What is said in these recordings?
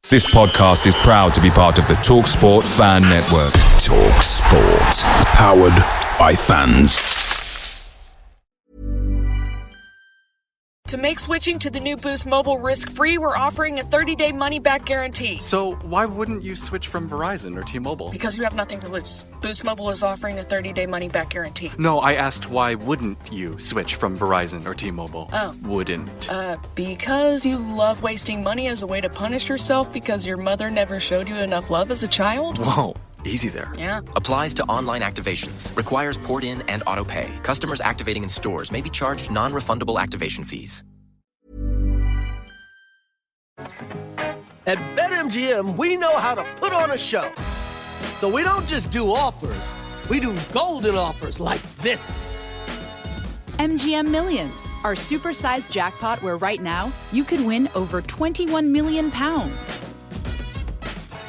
This podcast is proud to be part of the TalkSport Fan Network. TalkSport. Powered by fans. To make switching to the new Boost Mobile risk-free, we're offering a 30-day money-back guarantee. So why wouldn't you switch from Verizon or T-Mobile? Because you have nothing to lose. Boost Mobile is offering a 30-day money-back guarantee. No, I asked why wouldn't you switch from Verizon or T-Mobile? Oh. Wouldn't. Because you love wasting money as a way to punish yourself because your mother never showed you enough love as a child? Whoa, easy there. Yeah. Applies to online activations. Requires port in and auto pay. Customers activating in stores may be charged non-refundable activation fees. At BetMGM, we know how to put on a show. So we don't just do offers, we do golden offers like this. MGM Millions, our supersized jackpot where right now you could win over £21 million.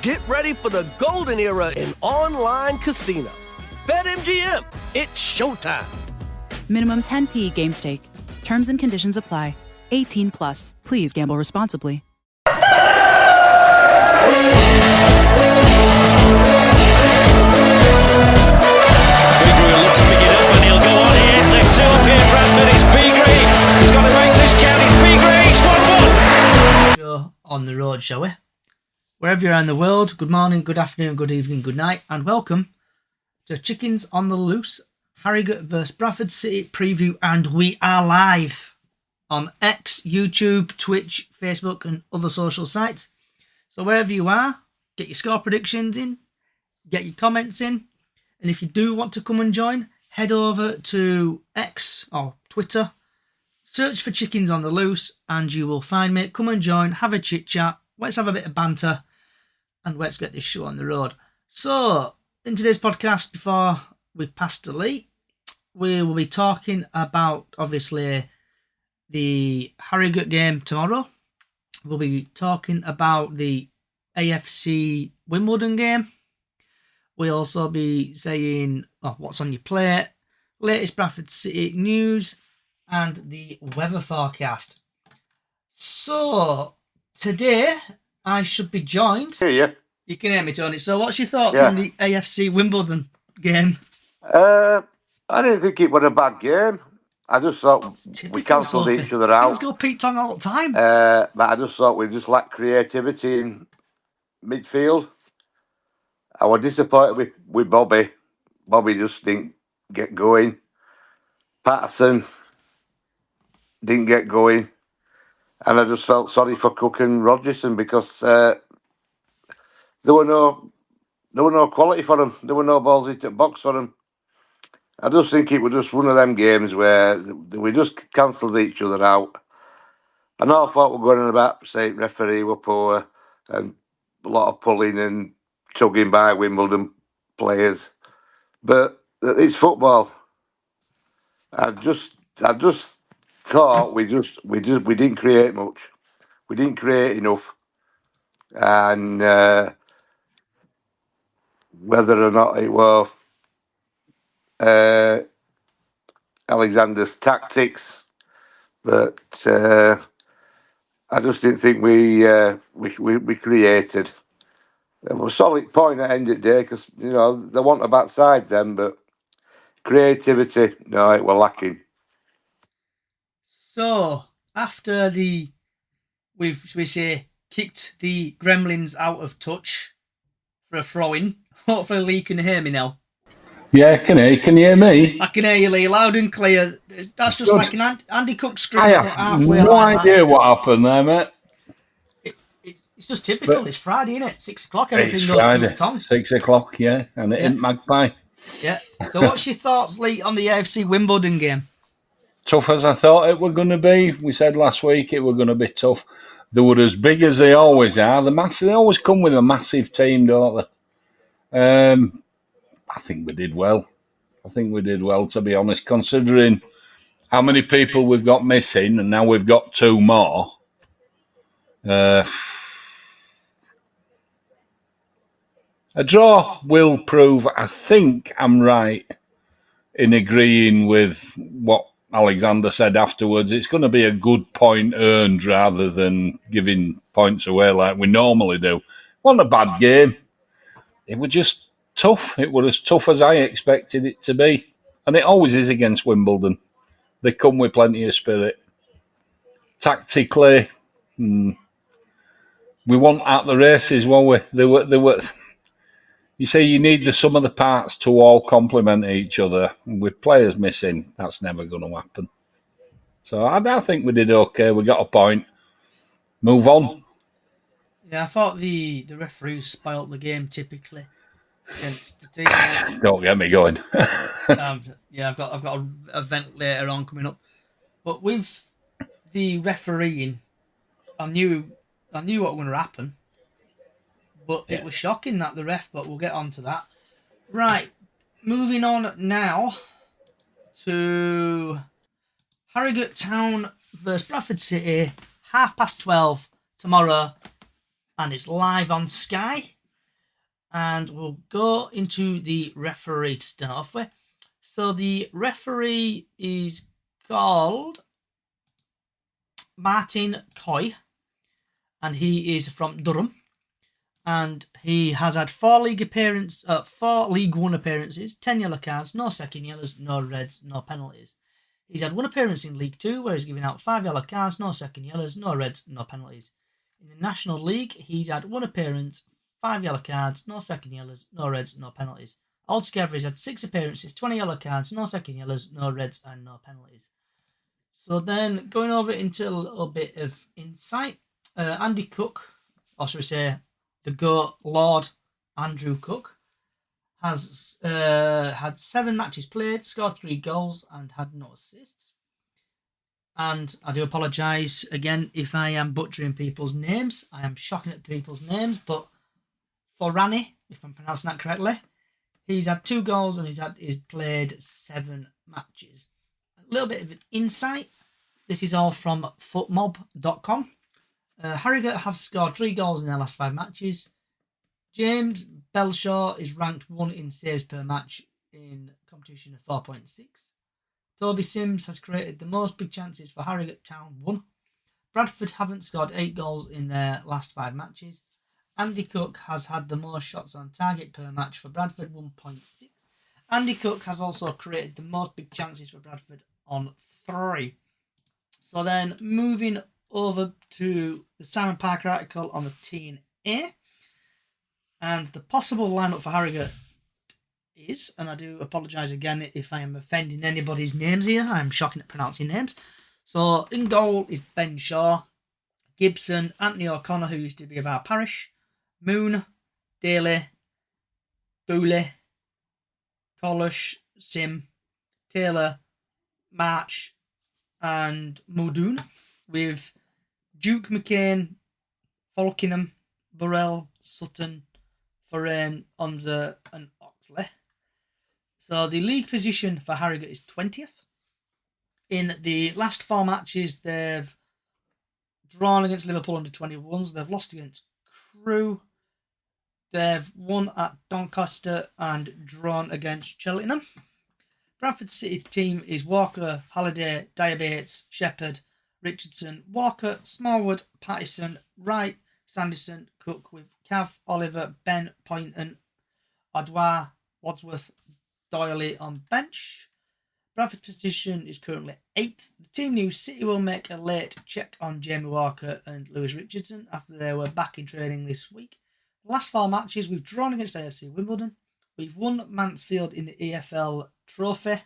Get ready for the golden era in online casino. BetMGM, it's showtime. Minimum 10p game stake. Terms and conditions apply. 18 plus. Please gamble responsibly. Bradford, it's P-Green. He's got to make this count. It's P-Green. It's 1-1. Show on the road, shall we? Wherever you're in the world, good morning, good afternoon, good evening, good night, and welcome to Chickens on the Loose, Harrogate vs Bradford City preview, and we are live on X, YouTube, Twitch, Facebook, and other social sites. So wherever you are, get your score predictions in, get your comments in, and if you do want to come and join, head over to X or Twitter, search for Chickens on the Loose, and you will find me. Come and join, have a chit chat, let's have a bit of banter, and let's get this show on the road. So, in today's podcast, before we pass to Lee, we will be talking about, obviously, the Harrogate game tomorrow. We'll be talking about the AFC Wimbledon game. We'll also be saying what's on your plate, latest Bradford City news, and the weather forecast. So, today I should be joined. Hear you. You can hear me, Tony. So, what's your thoughts on the AFC Wimbledon game? I didn't think it was a bad game. I just thought we cancelled each other out. Things go Pete Tong all the time. But I just thought we just lacked creativity in midfield. I was disappointed with Bobby. Bobby just didn't get going. Patterson didn't get going. And I just felt sorry for Cook and Rogerson because there were no quality for them. There were no balls into the box for them. I just think it was just one of them games where we just cancelled each other out. And all I thought we were going on about saying referee were poor and a lot of pulling and chugging by Wimbledon players. But it's football. I just thought we didn't create much. We didn't create enough. And whether or not it was Alexander's tactics, but I just didn't think we created. It was a solid point at the end of the day because they want a bad side then, but creativity, no, it were lacking. So after we've kicked the Gremlins out of touch for a throw-in. Hopefully Lee can hear me now. Yeah, I can hear you. Can you hear me? I can hear you, Lee, loud and clear. That's just like an Andy Cook script. I have no idea what happened there, mate. It's just typical. But it's Friday, isn't it? 6 o'clock. It's Friday. 6 o'clock, yeah. And it ain't Magpie. Yeah. So what's your thoughts, Lee, on the AFC Wimbledon game? Tough as I thought it were going to be. We said last week it were going to be tough. They were as big as they always are. They always come with a massive team, don't they? I think we did well. To be honest, considering how many people we've got missing, and now we've got 2 more. A draw will prove, I think I'm right in agreeing with what Alexander said afterwards, it's going to be a good point earned rather than giving points away like we normally do. Wasn't a bad game. It was just tough. It was as tough as I expected it to be. And it always is against Wimbledon. They come with plenty of spirit. Tactically, we weren't at the races, were we? They were. You say you need the sum of the parts to all complement each other. With players missing, that's never going to happen. So I think we did okay. We got a point. Move on. Yeah, I thought the referees spoilt the game typically against the team. Don't get me going. Yeah, I've got a event later on coming up, but with the refereeing, I knew what was going to happen. But it was shocking that the ref, but we'll get on to that. Right, moving on now to Harrogate Town versus Bradford City, 12:30 tomorrow, and it's live on Sky. And we'll go into the referee to start off with. So the referee is called Martin Coy, and he is from Durham. And he has had 4 League One appearances, 10 yellow cards, no second yellows, no reds, no penalties. He's had 1 appearance in League 2, where he's given out 5 yellow cards, no second yellows, no reds, no penalties. In the National League, he's had 1 appearance, 5 yellow cards, no second yellows, no reds, no penalties. Altogether, he's had 6 appearances, 20 yellow cards, no second yellows, no reds, and no penalties. So then, going over into a little bit of insight, Andy Cook, or should we say, the GOAT Lord Andrew Cook, has had 7 matches played, scored 3 goals, and had no assists. And I do apologise again if I am butchering people's names. I am shocking at people's names, but for Rani, if I'm pronouncing that correctly, he's had 2 goals and he's played 7 matches. A little bit of an insight. This is all from footmob.com. Harrogate have scored 3 goals in their last 5 matches. James Belshaw is ranked 1 in saves per match in competition of 4.6. Toby Sims has created the most big chances for Harrogate Town 1. Bradford haven't scored 8 goals in their last 5 matches. Andy Cook has had the most shots on target per match for Bradford, 1.6. Andy Cook has also created the most big chances for Bradford on 3. So then moving over to the Simon Parker article on the TNA, and the possible lineup for Harrogate is, and I do apologise again if I am offending anybody's names here, I'm shocking at pronouncing names. So in goal is Ben Shaw, Gibson, Anthony O'Connor, who used to be of our parish, Moon, Daly, Dooley, Collish, Sim, Taylor, March, and Muldoon, with Duke McCain, Falkingham, Burrell, Sutton, Forain, Onza, and Oxley. So the league position for Harrogate is 20th. In the last 4 matches, they've drawn against Liverpool under 21s. They've lost against Crewe. They've won at Doncaster and drawn against Cheltenham. Bradford City team is Walker, Halliday, Diabates, Shepherd, Richardson, Walker, Smallwood, Pattison, Wright, Sanderson, Cook, with Cav, Oliver, Ben, Poynton, Odwa, Wadsworth, Doyley on bench. Bradford's position is currently 8th. The team news: City will make a late check on Jamie Walker and Lewis Richardson after they were back in training this week. The last 4 matches, we've drawn against AFC Wimbledon. We've won Mansfield in the EFL Trophy.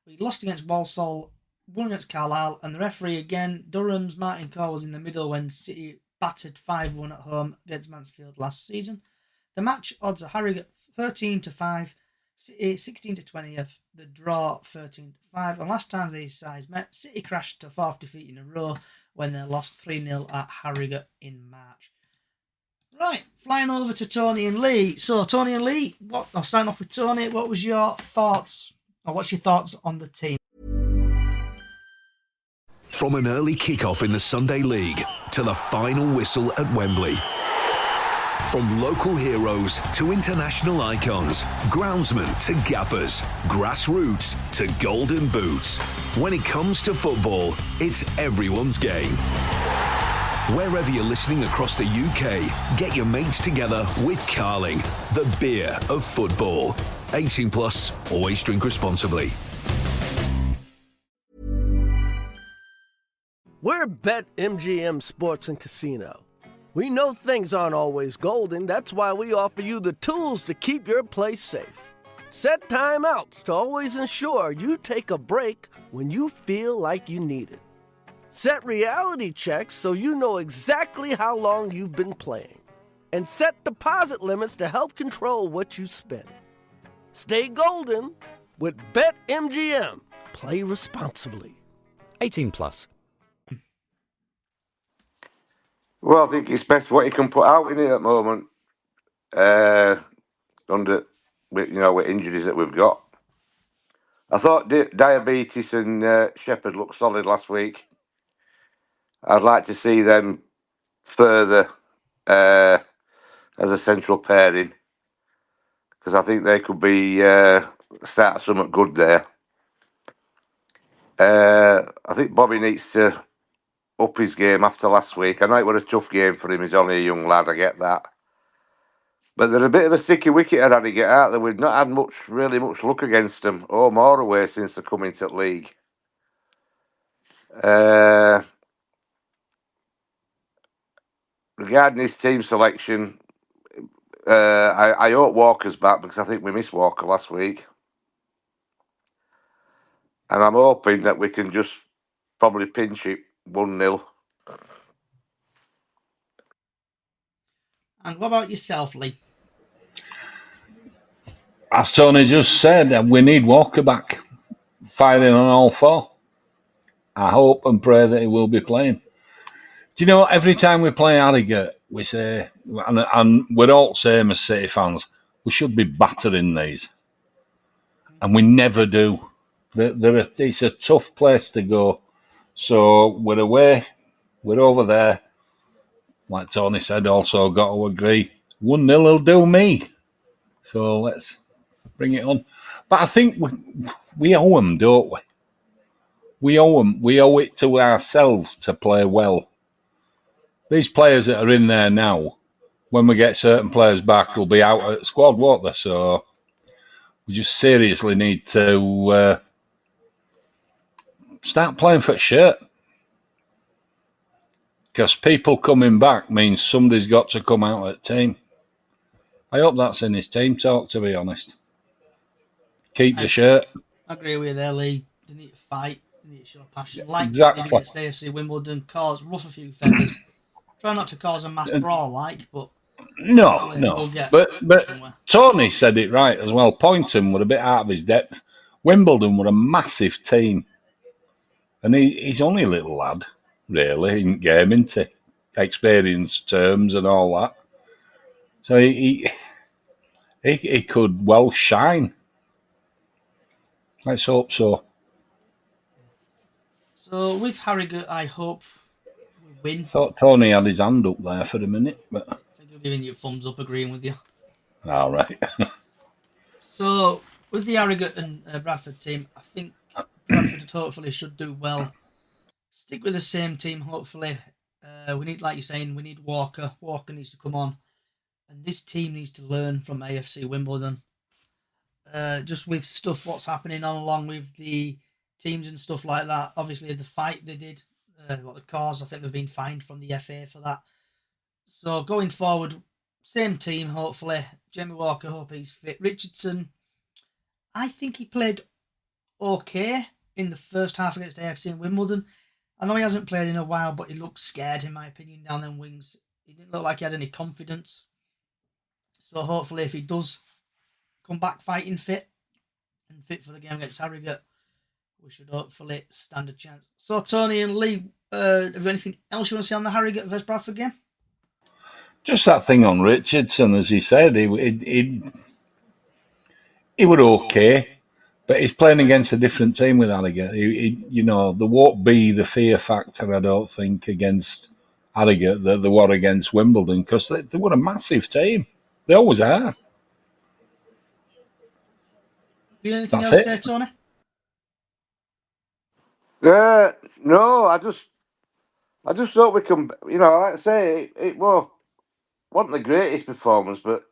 We lost against Walsall, won against Carlisle, and the referee again, Durham's Martin Cole, was in the middle when City battered 5-1 at home against Mansfield last season. The match odds are Harrogate 13-5, City 16-20th, the draw 13-5, and last time these sides met, City crashed to 4th defeat in a row when they lost 3-0 at Harrogate in March. Right, flying over to Tony and Lee. So Tony and Lee, I'll start off with Tony. What was your thoughts, or what's your thoughts on the team? From an early kick-off in the Sunday League to the final whistle at Wembley, From local heroes to international icons, groundsmen to gaffers, grassroots to golden boots. When it comes to football, it's everyone's game. Wherever you're listening across the UK, get your mates together with Carling, the beer of football. 18 plus, always drink responsibly. We're BetMGM Sports and Casino. We know things aren't always golden. That's why we offer you the tools to keep your place safe. Set timeouts to always ensure you take a break when you feel like you need it. Set reality checks so you know exactly how long you've been playing. And set deposit limits to help control what you spend. Stay golden with BetMGM. Play responsibly. 18 plus. Well, I think it's best what he can put out in it at the moment. With injuries that we've got. I thought Diabetes and Shepherd looked solid last week. I'd like to see them further as a central pairing because I think they could be start something good there. I think Bobby needs to up his game after last week. I know it was a tough game for him. He's only a young lad, I get that. But they're a bit of a sticky wicket at Harrogate, aren't they? We've not had really much luck against them, or more away since they come into the league. Regarding his team selection, I hope Walker's back because I think we missed Walker last week. And I'm hoping that we can just probably pinch it 1-0. And what about yourself, Lee? As Tony just said, we need Walker back, firing on all four. I hope and pray that he will be playing. Do you know, every time we play Harrogate, we say, and we're all the same as City fans, we should be battering these. And we never do. It's a tough place to go. So we're away, we're over there. Like Tony said, also got to agree, 1-0 will do me. So let's bring it on. But I think we owe them, don't we? We owe them. We owe it to ourselves to play well. These players that are in there now, when we get certain players back, will be out at squad, won't they? So we just seriously need to start playing for a shirt. Because people coming back means somebody's got to come out of the team. I hope that's in his team talk, to be honest. Keep the shirt. I agree with you there, Lee. They need to fight. They need to show passion. Like exactly. They did against AFC Wimbledon, ruffle a few feathers. Try not to cause a mass brawl, but... No. We'll but Tony said it right as well. Poynton were a bit out of his depth. Wimbledon were a massive team. And he's only a little lad, really, in game, isn't he? Experience terms and all that. So he could well shine. Let's hope so. So with Harrogate, I hope we win. Thought Tony had his hand up there for a minute, but I think I'm giving you a thumbs up, agreeing with you. All right. So with the Harrogate and Bradford team, I think Bradford hopefully should do well. Stick with the same team, hopefully. We need, like you're saying, we need Walker. Walker needs to come on. And this team needs to learn from AFC Wimbledon. Just with stuff, what's happening on along with the teams and stuff like that. Obviously, the fight they did, the cause, I think they've been fined from the FA for that. So going forward, same team, hopefully. Jamie Walker, hope he's fit. Richardson, I think he played okay in the first half against AFC in Wimbledon. I know he hasn't played in a while, but he looked scared, in my opinion, down them wings. He didn't look like he had any confidence. So hopefully if he does come back fighting fit and fit for the game against Harrogate, we should hopefully stand a chance. So Tony and Lee, have you anything else you want to say on the Harrogate versus Bradford game? Just that thing on Richardson, as he said, he was okay, but he's playing against a different team with Harrogate. There won't be the fear factor, I don't think, against Harrogate that they were against Wimbledon, because they were a massive team. They always are. You anything That's else to it. say, Tony? No, I just thought we can. Like I say, it wasn't the greatest performance, but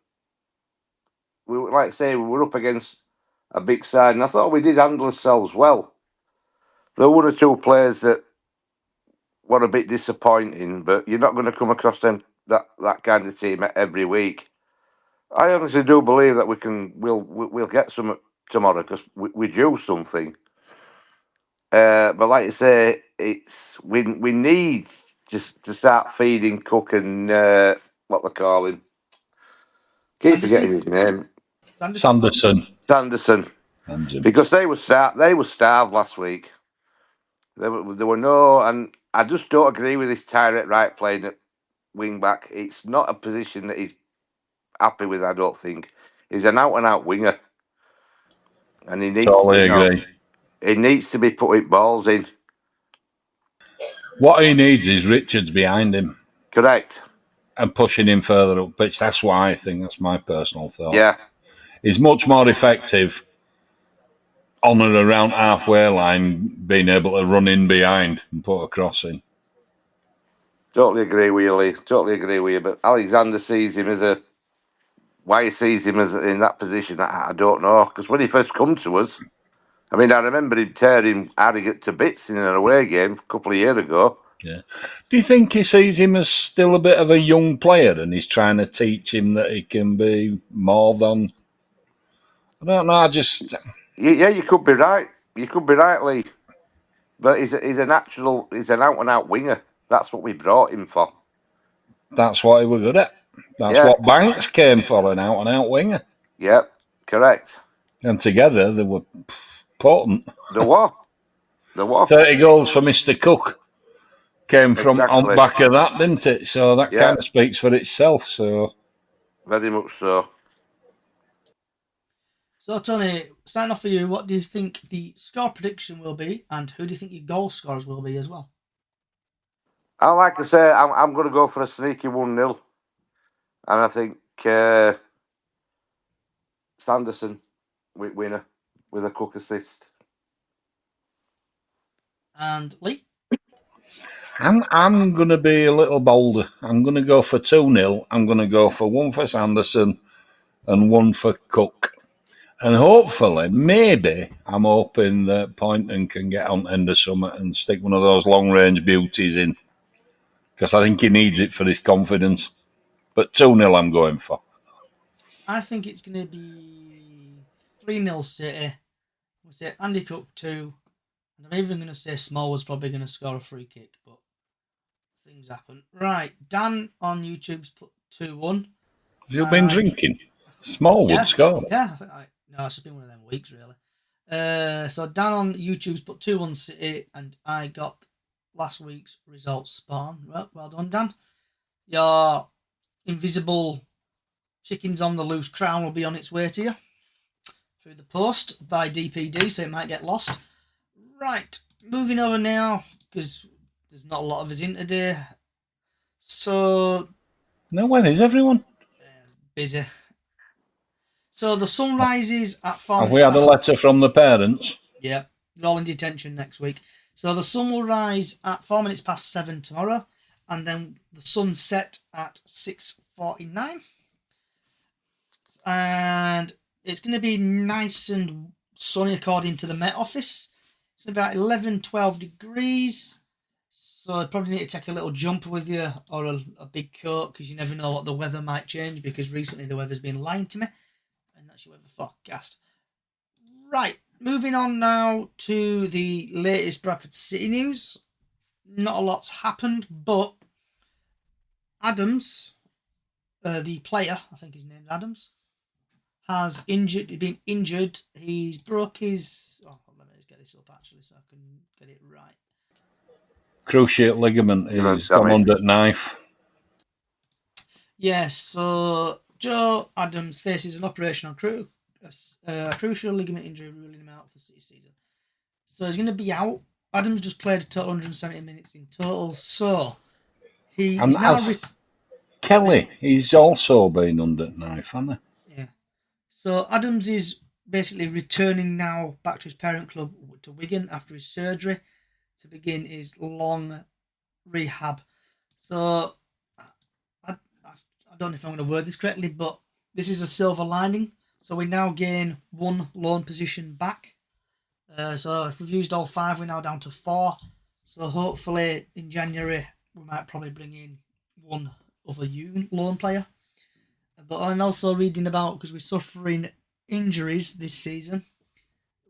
like I say, we were up against a big side, and I thought we did handle ourselves well. There were one or two players that were a bit disappointing, but you're not going to come across that kind of team every week. I honestly do believe that we'll get some tomorrow, because we do something. But like you say, we need just to start feeding Cook and what they call him. Keep forgetting his name. Sanderson. Because they were starved last week. There were no, and I just don't agree with this Tyrant Wright playing at wing back. It's not a position that he's happy with. I don't think he's an out and out winger, and he needs Agree. He needs to be putting balls in. What he needs is Richards behind him. Correct. And pushing him further up pitch. That's what I think. That's my personal thought. Yeah. He's much more effective on and around halfway line, being able to run in behind and put a cross in. Totally agree with you, Lee. Totally agree with you. But Alexander sees him why he sees him as in that position, I don't know. Because when he first come to us, I mean, I remember him tearing Harrogate to bits in an away game a couple of years ago. Yeah. Do you think he sees him as still a bit of a young player, and he's trying to teach him that he can be more than? I don't know. Yeah, you could be right. You could be right, Lee. But he's an out and out winger. That's what we brought him for. That's what he was good at. That's what Banks came for, an out and out winger. Yep, correct. And together they were potent. They were. 30 goals for Mr. Cook came from on back of that, didn't it? So that kind of speaks for itself. So very much so. So, Tony, starting off for you, what do you think the score prediction will be, and who do you think your goal scorers will be as well? I like to say I'm going to go for a sneaky 1-0, and I think Sanderson winner with a Cook assist. And Lee? I'm going to be a little bolder. I'm going to go for 2-0. I'm going to go for 1 for Sanderson and 1 for Cook. And hopefully, maybe, I'm hoping that Poynton can get on end of summer and stick one of those long-range beauties in. Because I think he needs it for his confidence. But 2-0 I'm going for. I think it's going to be 3-0 City. We'll say Andy Cook 2. And I'm even going to say Smallwood's probably going to score a free kick. But things happen. Right, Dan on YouTube's put 2-1. Have you been drinking? Smallwood score. Yeah, no, it's been one of them weeks, really. So Dan on YouTube's put 2-1 City, and I got last week's results spawn. Well done, Dan. Your invisible chickens on the loose crown will be on its way to you through the post by DPD, so it might get lost. Right, moving over now, because there's not a lot of us in today. So... No, when is everyone? Busy. So the sun rises at 4 Have we had a letter from the parents? Yeah, they're all in detention next week. So the sun will rise at 7:04 tomorrow, and then the sun set at 6:49. And it's going to be nice and sunny according to the Met Office. It's about 11-12 degrees. So you probably need to take a little jumper with you, or a big coat, because you never know what the weather might change, because recently the weather's been lying to me. And that's your weather forecast. Right, moving on now to the latest Bradford City news. Not a lot's happened, but Adams, the player, I think his name's Adams, has been injured. He's broke his... Oh, let me just get this up, actually, so I can get it right. Cruciate ligament is gone under knife. Yes, so Joe Adams faces an operation on a crucial ligament injury, ruling him out for City season. So he's going to be out. Adams just played a total 170 minutes in total. So And now as Kelly, he's also been under knife, hasn't he? Yeah. So Adams is basically returning now back to his parent club to Wigan after his surgery to begin his long rehab. So I don't know if I'm going to word this correctly, but this is a silver lining. So we now gain 1 loan position back. So if we've used all 5, we're now down to 4. So hopefully in January we might probably bring in 1 other loan player. But I'm also reading about, because we're suffering injuries this season,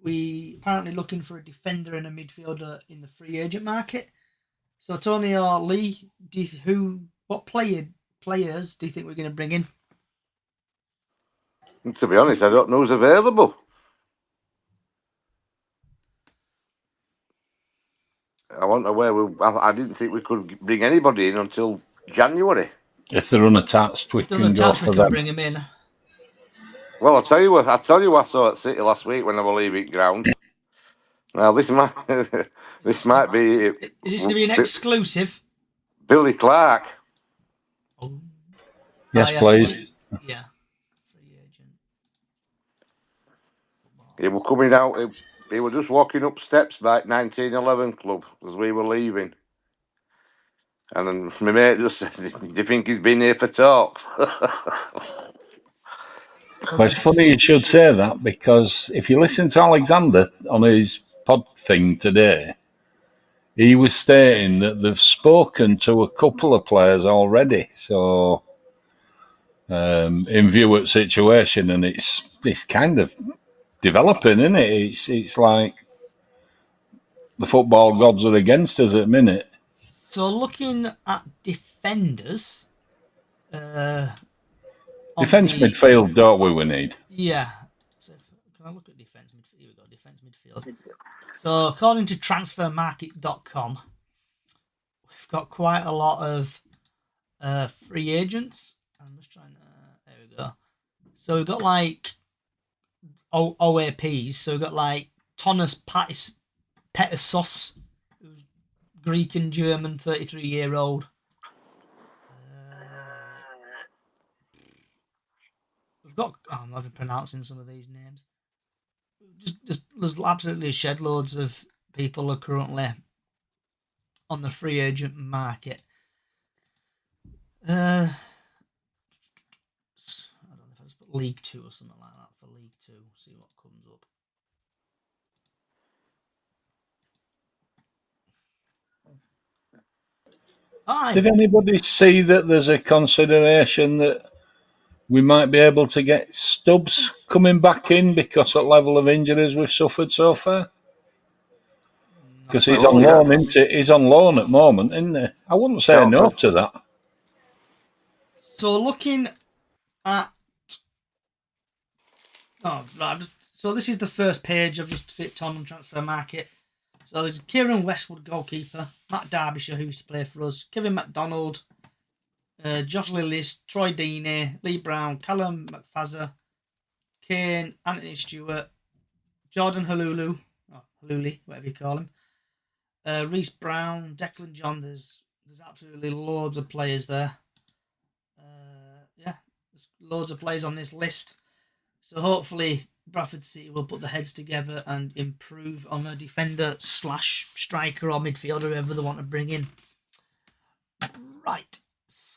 we apparently looking for a defender and a midfielder in the free agent market. So Tony or Lee, what players do you think we're going to bring in? To be honest, I don't know who's available. I want to where I didn't think we could bring anybody in until January. If they're unattached, we can go for them. Bring them in. Well, I'll tell you what I saw at City last week when I was leaving ground. Now this might be. Is this going to be an exclusive? Billy Clark. Oh. Yes, please. Yeah. He was coming out. He was just walking up steps by 1911 club as we were leaving. And then my mate just said, "Do you think he's been here for talks?" Well, it's funny you should say that, because if you listen to Alexander on his pod thing today, he was stating that they've spoken to a couple of players already. So, in view of the situation, and it's kind of developing, isn't it? It's like the football gods are against us at the minute. So looking at defenders, defence midfield, don't we need? Yeah. So can I look at defence midfield? Here we go, defence midfield. So according to transfermarket.com, we've got quite a lot of free agents. I'm just trying to... there we go. So we've got like OAPs. So we've got like Tonas Petersos, who's Greek and German, 33-year-old. We've got... I'm not even pronouncing some of these names. Just there's absolutely shed loads of people are currently on the free agent market. I don't know if I just put League 2 or something like that for League 2. See what comes up. Did anybody see that there's a consideration that we might be able to get Stubbs coming back in because of the level of injuries we've suffered so far? Because he's on loan, isn't he? He's on loan at the moment, isn't he? I wouldn't say no to that. So looking at... Oh, right. So this is the first page I've just clicked on Transfer Market. So there's Kieran Westwood, goalkeeper. Matt Derbyshire, who used to play for us. Kevin MacDonald. Josh Lillis, Troy Deeney, Lee Brown, Callum McFazza, Kane, Anthony Stewart, Jordan Halulu, Haluli, whatever you call him, Reece Brown, Declan John. There's absolutely loads of players there. There's loads of players on this list. So hopefully Bradford City will put their heads together and improve on a defender / striker or midfielder, whoever they want to bring in. Right.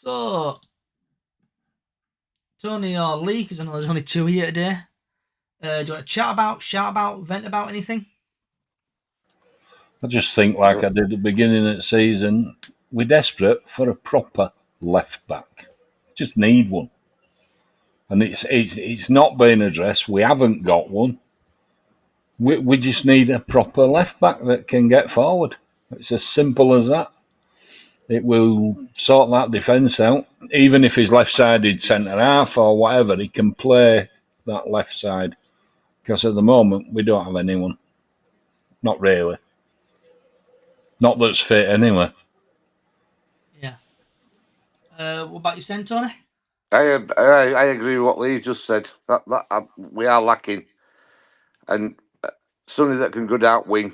So, Tony or Lee, because I know there's only 2 here today. Do you want to shout about, vent about anything? I just think, like I did at the beginning of the season, we're desperate for a proper left back. Just need one. And it's not been addressed. We haven't got one. We just need a proper left back that can get forward. It's as simple as that. It will sort that defence out. Even if he's left-sided centre-half or whatever, he can play that left side. Because at the moment, we don't have anyone. Not really. Not that's fit anyway. Yeah. What about you, Sen, Tony? I agree with what Lee just said. That we are lacking. And somebody that can go down wing.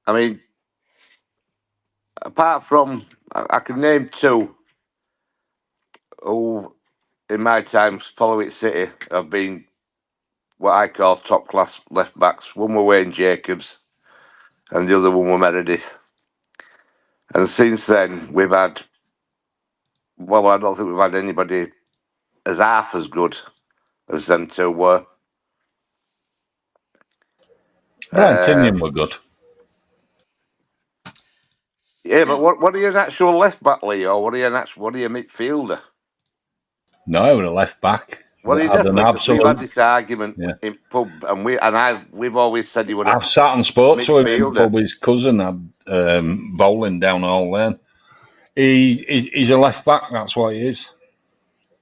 I mean, apart from, I can name two who, in my time, following City, have been what I call top-class left-backs. One were Wayne Jacobs and the other one were Meredith. And since then, we've had... Well, I don't think we've had anybody as half as good as them two were. Brian Tinnion were good. Yeah, but what are you an actual left-back, Leo? What are you midfielder? No, I was a left-back. Well, you definitely. We've had this argument in pub, and we've always said he would. I've sat and spoke to him in pub. His cousin had bowling down Hall Lane. He's a left-back. That's what he is.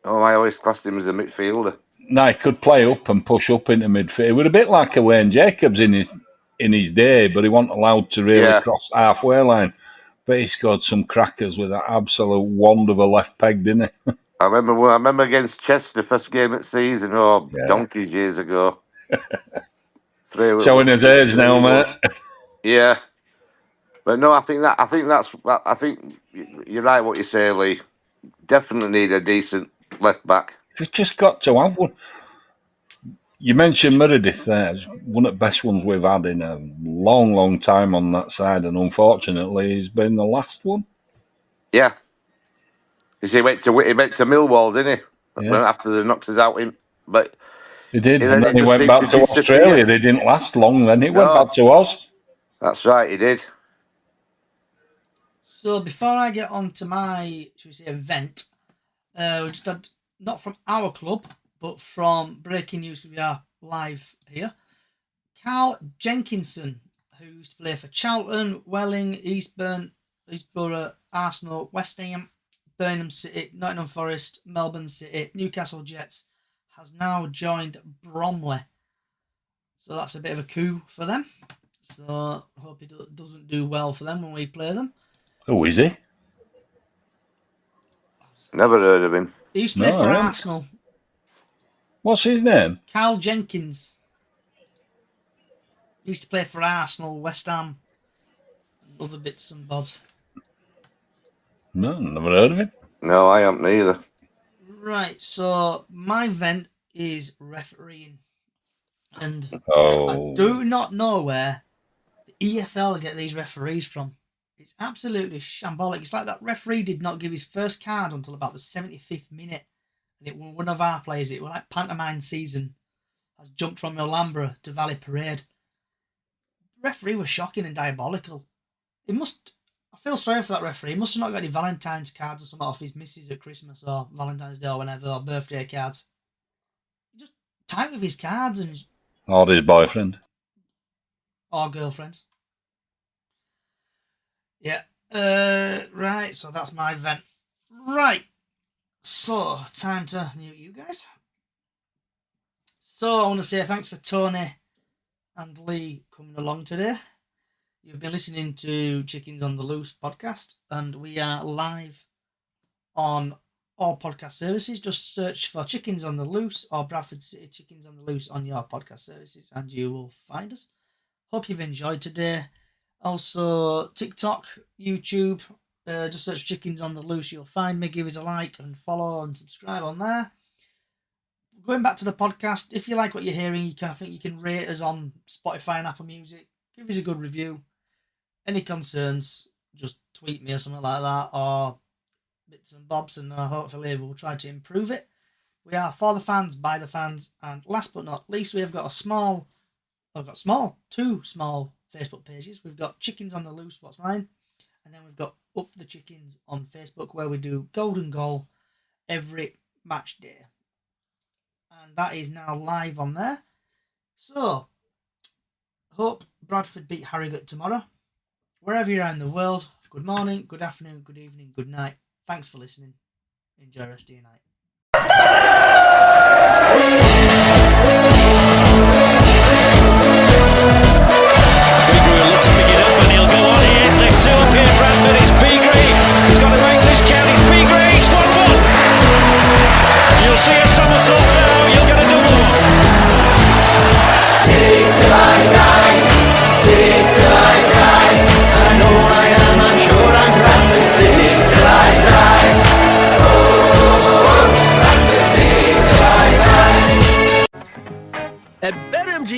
Oh, I always classed him as a midfielder. No, he could play up and push up into midfield. He was a bit like a Wayne Jacobs in his day, but he wasn't allowed to really cross halfway line. But he scored some crackers with that absolute wand of a left peg, didn't he? I remember against Chester, first game of the season, donkeys years ago. Showing his age now, mate. Yeah, but no, I think you're right. What you say, Lee. Definitely need a decent left back. We've just got to have one. You mentioned Meredith there. It's one of the best ones we've had in a long, long time on that side, and unfortunately, he's been the last one. Yeah. He went to Millwall, didn't he? Yeah. After they knocked us out, but he did. And then he went back to Australia. They didn't last long. Then he went back to Oz. That's right, he did. So before I get on to my, should we say, event, we just had, not from our club, but from breaking news, because we are live here. Carl Jenkinson, who used to play for Charlton, Welling, Eastbourne, Eastborough, Arsenal, West Ham, Burnham City, Nottingham Forest, Melbourne City, Newcastle Jets, has now joined Bromley. So that's a bit of a coup for them. So I hope it doesn't do well for them when we play them. Who is he? Never heard of him. He used to play for Arsenal. What's his name? Carl Jenkins. He used to play for Arsenal, West Ham, and other bits and bobs. No, never heard of him. No, I haven't either. Right, so my event is refereeing. And I do not know where the EFL get these referees from. It's absolutely shambolic. It's like that referee did not give his first card until about the 75th minute. And it was one of our players. It was like pantomime season. Has jumped from Alhambra to Valley Parade. The referee was shocking and diabolical. I feel sorry for that referee. He must have not got any Valentine's cards or something off his missus at Christmas or Valentine's Day or whenever, or birthday cards. He just tight with his cards and... Or his boyfriend. Or girlfriend. Yeah. Right, so that's my event. Right. So, time to mute you guys. So, I want to say thanks for Tony and Lee coming along today. You've been listening to Chickens on the Loose podcast, and we are live on all podcast services. Just search for Chickens on the Loose or Bradford City Chickens on the Loose on your podcast services, and you will find us. Hope you've enjoyed today. Also, TikTok, YouTube, just search for Chickens on the Loose. You'll find me. Give us a like and follow and subscribe on there. Going back to the podcast, if you like what you're hearing, I think you can rate us on Spotify and Apple Music. Give us a good review. Any concerns, just tweet me or something like that, or bits and bobs, and hopefully we'll try to improve it. We are for the fans, by the fans, and last but not least, we have got two small Facebook pages. We've got Chickens on the Loose, what's mine, and then we've got Up the Chickens on Facebook, where we do Golden Goal every match day. And that is now live on there. So, hope Bradford beat Harrogate tomorrow. Wherever you're in the world, good morning, good afternoon, good evening, good night. Thanks for listening. Enjoy the rest of your night. Bigger will look to pick it up and he'll go on here. Next two up here, Bradford. It's Beagrey. He's got to make this count. It's Beagrey. It's 1-1. You'll see a somersault now. You'll get a double one. City till I die. City till I die. I know I am, I'm sure I'm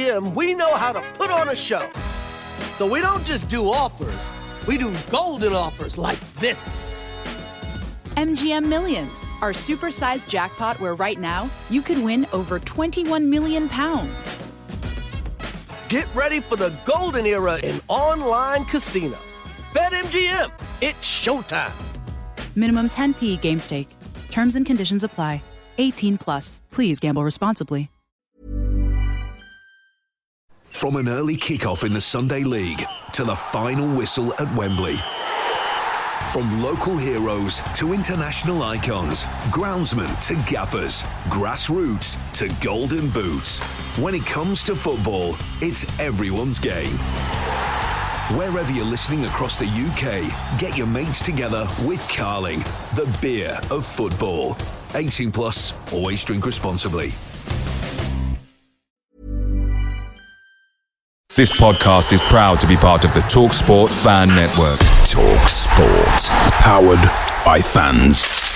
MGM, we know how to put on a show. So we don't just do offers, we do golden offers like this. MGM Millions, our supersized jackpot where right now you could win over £21 million. Get ready for the golden era in online casino. BetMGM, it's showtime. Minimum 10p game stake. Terms and conditions apply. 18 plus. Please gamble responsibly. From an early kickoff in the Sunday League to the final whistle at Wembley. From local heroes to international icons, groundsmen to gaffers, grassroots to golden boots. When it comes to football, it's everyone's game. Wherever you're listening across the UK, get your mates together with Carling, the beer of football. 18 plus, always drink responsibly. This podcast is proud to be part of the TalkSport Fan Network. TalkSport. Powered by fans.